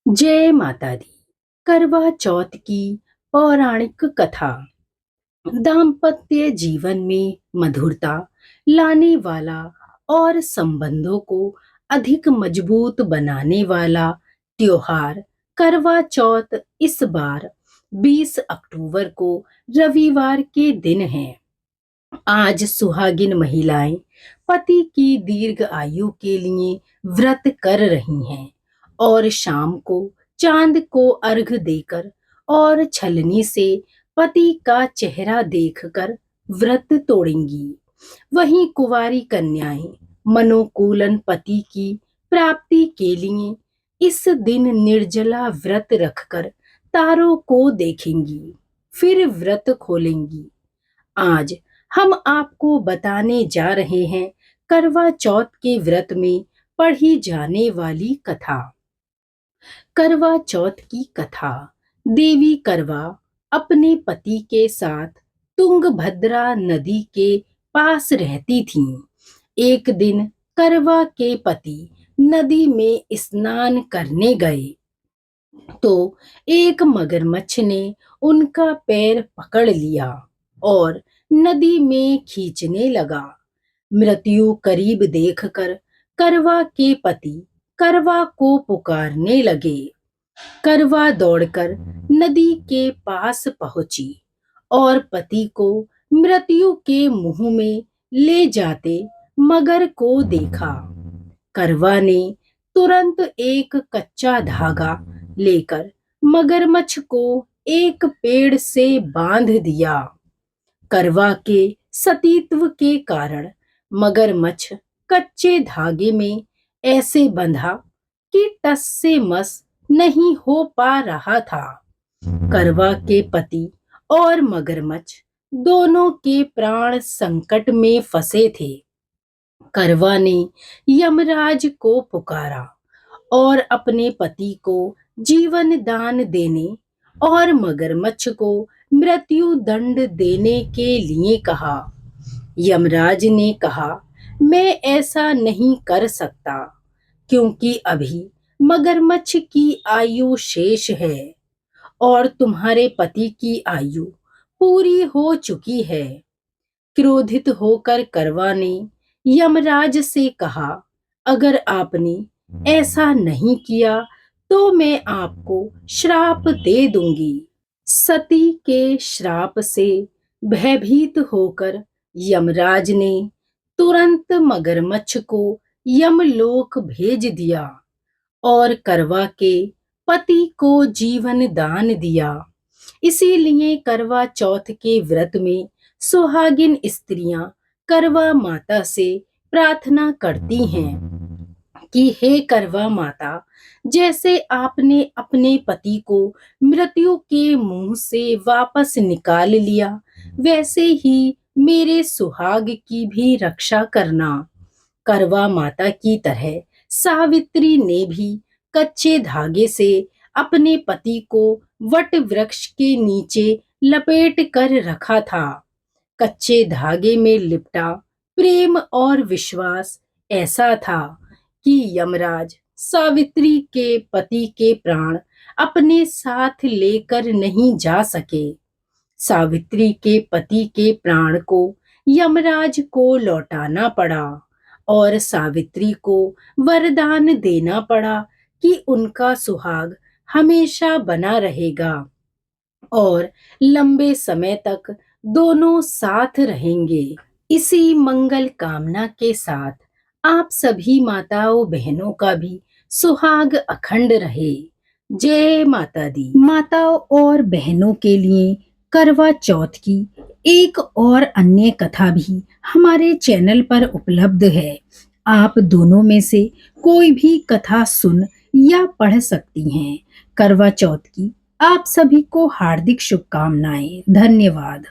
जय माता दी। करवा चौथ की पौराणिक कथा दाम्पत्य जीवन में मधुरता लाने वाला और संबंधों को अधिक मजबूत बनाने वाला त्योहार करवा चौथ इस बार 20 अक्टूबर को रविवार के दिन है। आज सुहागिन महिलाएं पति की दीर्घ आयु के लिए व्रत कर रही हैं और शाम को चांद को अर्घ देकर और छलनी से पति का चेहरा देखकर व्रत तोड़ेंगी। वहीं कुंवारी कन्याएं मनोकूलन पति की प्राप्ति के लिए इस दिन निर्जला व्रत रखकर तारों को देखेंगी, फिर व्रत खोलेंगी। आज हम आपको बताने जा रहे हैं करवा चौथ के व्रत में पढ़ी जाने वाली कथा। करवा चौथ की कथा। देवी करवा अपने पति के साथ तुंगभद्रा नदी के पास रहती थीं। एक दिन करवा के पति नदी में स्नान करने गए तो एक मगरमच्छ ने उनका पैर पकड़ लिया और नदी में खींचने लगा। मृत्यु करीब देखकर करवा के पति करवा को पुकारने लगे। करवा दौड़कर नदी के पास पहुंची और पति को मृत्यु के मुंह में ले जाते मगर को देखा। करवा ने तुरंत एक कच्चा धागा लेकर मगरमच्छ को एक पेड़ से बांध दिया। करवा के सतीत्व के कारण मगरमच्छ कच्चे धागे में ऐसे बंधा कि टस से मस नहीं हो पा रहा था। करवा के पति और मगरमच्छ दोनों के प्राण संकट में फंसे थे। करवा ने यमराज को पुकारा और अपने पति को जीवन दान देने और मगरमच्छ को मृत्यु दंड देने के लिए कहा। यमराज ने कहा, मैं ऐसा नहीं कर सकता क्योंकि अभी मगरमच्छ की आयु शेष है और तुम्हारे पति की आयु पूरी हो चुकी है। क्रोधित होकर करवा ने यमराज से कहा, अगर आपने ऐसा नहीं किया तो मैं आपको श्राप दे दूंगी। सती के श्राप से भयभीत होकर यमराज ने तुरंत मगरमच्छ को यमलोक भेज दिया और करवा के पति को जीवन दान दिया। इसीलिए करवा चौथ के व्रत में सुहागिन स्त्रियां करवा माता से प्रार्थना करती हैं कि हे करवा माता, जैसे आपने अपने पति को मृत्यु के मुंह से वापस निकाल लिया, वैसे ही मेरे सुहाग की भी रक्षा करना। करवा माता की तरह सावित्री ने भी कच्चे धागे से अपने पति को वट वृक्ष के नीचे लपेट कर रखा था। कच्चे धागे में लिपटा प्रेम और विश्वास ऐसा था कि यमराज सावित्री के पति के प्राण अपने साथ लेकर नहीं जा सके। सावित्री के पति के प्राण को यमराज को लौटाना पड़ा और सावित्री को वरदान देना पड़ा कि उनका सुहाग हमेशा बना रहेगा और लंबे समय तक दोनों साथ रहेंगे। इसी मंगल कामना के साथ आप सभी माताओं बहनों का भी सुहाग अखंड रहे। जय माता दी। माताओं और बहनों के लिए करवा चौथ की एक और अन्य कथा भी हमारे चैनल पर उपलब्ध है। आप दोनों में से कोई भी कथा सुन या पढ़ सकती हैं। करवा चौथ की आप सभी को हार्दिक शुभकामनाएं। धन्यवाद।